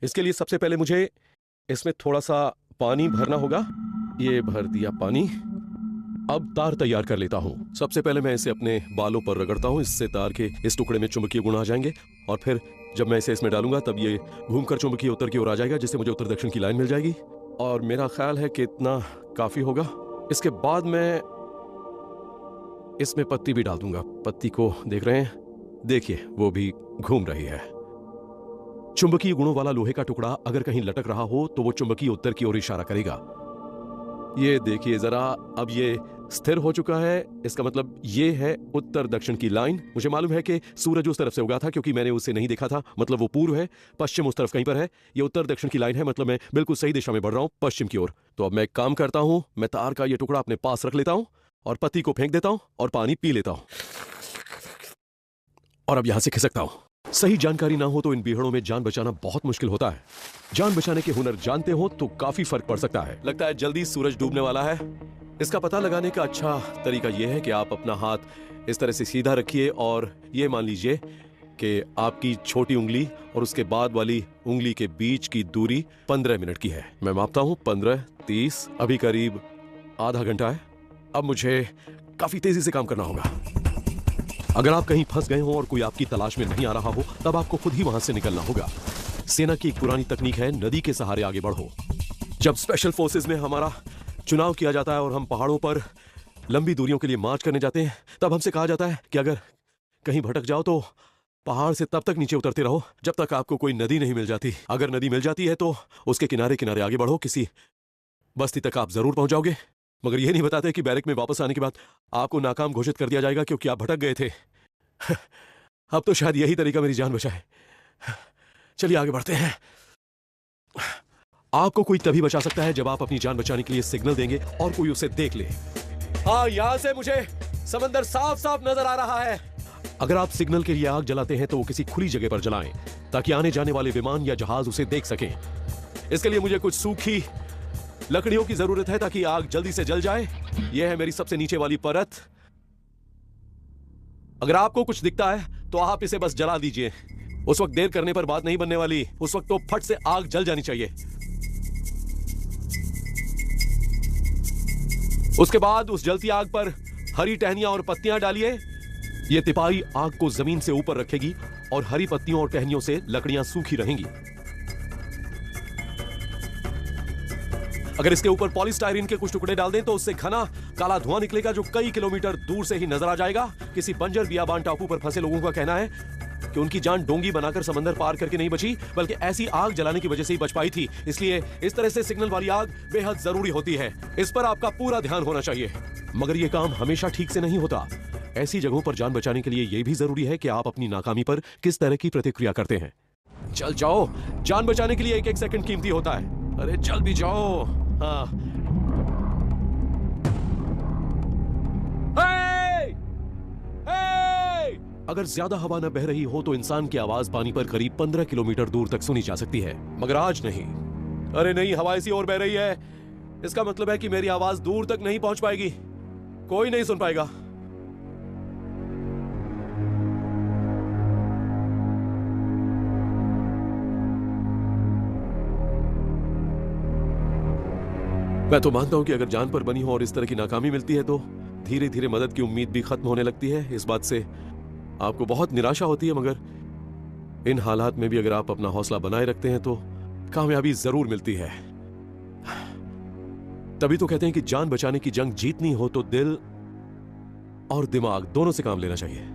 इसके लिए सबसे पहले मुझे इसमें थोड़ा सा पानी भरना होगा। ये भर दिया पानी। अब तार तैयार कर लेता हूँ। सबसे पहले मैं इसे अपने बालों पर रगड़ता हूँ, इससे तार के इस टुकड़े में चुंबकीय गुण आ जाएंगे और फिर जब मैं इसे इसमें डालूंगा तब ये घूमकर चुंबकीय उत्तर की ओर आ जाएगा, जिससे मुझे उत्तर दक्षिण की लाइन मिल जाएगी। और मेरा ख्याल है कि इतना काफी होगा। इसके बाद मैं इसमें पत्ती भी डाल दूंगा। पत्ती को देख रहे हैं, देखिए वो भी घूम रही है। चुंबकीय गुणों वाला लोहे का टुकड़ा अगर कहीं लटक रहा हो तो वो चुंबकीय उत्तर की ओर इशारा करेगा। ये देखिए जरा, अब ये स्थिर हो चुका है। इसका मतलब ये है उत्तर दक्षिण की लाइन। मुझे मालूम है कि सूरज उस तरफ से उगा था क्योंकि मैंने उसे नहीं देखा था, मतलब वो पूर्व है। पश्चिम उस तरफ कहीं पर है। ये उत्तर दक्षिण की लाइन है, मतलब मैं बिल्कुल सही दिशा में बढ़ रहा हूं, पश्चिम की ओर। तो अब मैं एक काम करता हूं, मैं तार का ये टुकड़ा अपने पास रख लेता हूं और पत्ती को फेंक देता हूं और पानी पी लेता हूं और अब यहां से खिसकता हूं। सही जानकारी ना हो तो इन बीहड़ों में जान बचाना बहुत मुश्किल होता है। जान बचाने के हुनर जानते हो तो काफी फर्क पड़ सकता है। लगता है जल्दी सूरज डूबने वाला है। इसका पता लगाने का अच्छा तरीका यह है कि आप अपना हाथ इस तरह से सीधा रखिए और ये मान लीजिए कि आपकी छोटी उंगली और उसके बाद वाली उंगली के बीच की दूरी 15 मिनट की है। मैं मापता हूं, 15, 30, अभी करीब आधा घंटा है। अब मुझे काफी तेजी से काम करना होगा। अगर आप कहीं फंस गए हो और कोई आपकी तलाश में नहीं आ रहा हो तब आपको खुद ही वहां से निकलना होगा। सेना की एक पुरानी तकनीक है, नदी के सहारे आगे बढ़ो। जब स्पेशल फोर्सेस में हमारा चुनाव किया जाता है और हम पहाड़ों पर लंबी दूरियों के लिए मार्च करने जाते हैं, तब हमसे कहा जाता है कि अगर कहीं भटक जाओ तो पहाड़ से तब तक नीचे उतरते रहो जब तक आपको कोई नदी नहीं मिल जाती। अगर नदी मिल जाती है तो उसके किनारे किनारे आगे बढ़ो, किसी बस्ती तक आप जरूर पहुंच जाओगे। मगर यह नहीं बताते कि बैरक में वापस आने के बाद आपको नाकाम घोषित कर दिया जाएगा क्योंकि आप भटक गए थे। अब तो शायद यही तरीका मेरी जान बचाए। चलिए आगे बढ़ते हैं। आपको कोई तभी बचा सकता है जब आप अपनी जान बचाने के लिए सिग्नल देंगे और कोई उसे देख ले। हाँ, यहां से मुझे समंदर साफ साफ नजर आ रहा है। अगर आप सिग्नल के लिए आग जलाते हैं तो वो किसी खुली जगह पर जलाएं ताकि आने जाने वाले विमान या जहाज उसे देख सकें। इसके लिए मुझे कुछ सूखी लकड़ियों की जरूरत है ताकि आग जल्दी से जल जाए। यह है मेरी सबसे नीचे वाली परत। अगर आपको कुछ दिखता है तो आप इसे बस जला दीजिए। उस वक्त देर करने पर बात नहीं बनने वाली। उस वक्त तो फट से आग जल जानी चाहिए। उसके बाद उस जलती आग पर हरी टहनियां और पत्तियां डालिए। यह तिपाही आग को जमीन से ऊपर रखेगी और हरी पत्तियों और टहनियों से लकड़ियां सूखी रहेंगी। अगर इसके ऊपर पॉलीस्टायरीन के कुछ टुकड़े डाल दें तो उससे घना काला धुआं निकलेगा जो कई किलोमीटर दूर से ही नजर आ जाएगा। किसी बंजर बियाबान टापू पर फंसे लोगों का कहना है कि उनकी जान डोंगी बनाकर समंदर पार करके नहीं बची, बल्कि ऐसी आग जलाने की वजह से ही बच पाई थी। इसलिए इस तरह से सिग्नल वाली आग बेहद जरूरी होती है। इस पर आपका पूरा ध्यान होना चाहिए। मगर यह काम हमेशा ठीक से नहीं होता। ऐसी जगहों पर जान बचाने के लिए यह भी जरूरी है कि आप अपनी नाकामी पर किस तरह की प्रतिक्रिया करते हैं। चल जाओ, जान बचाने के लिए एक एक सेकंड कीमती होता है। अरे चल भी जाओ। हाँ। हे! हे! अगर ज्यादा हवा न बह रही हो तो इंसान की आवाज पानी पर करीब 15 किलोमीटर दूर तक सुनी जा सकती है, मगर आज नहीं। अरे नहीं, हवा ऐसी और बह रही है। इसका मतलब है कि मेरी आवाज दूर तक नहीं पहुंच पाएगी, कोई नहीं सुन पाएगा। मैं तो मानता हूं कि अगर जान पर बनी हो और इस तरह की नाकामी मिलती है तो धीरे धीरे मदद की उम्मीद भी खत्म होने लगती है। इस बात से आपको बहुत निराशा होती है, मगर इन हालात में भी अगर आप अपना हौसला बनाए रखते हैं तो कामयाबी जरूर मिलती है। तभी तो कहते हैं कि जान बचाने की जंग जीतनी हो तो दिल और दिमाग दोनों से काम लेना चाहिए।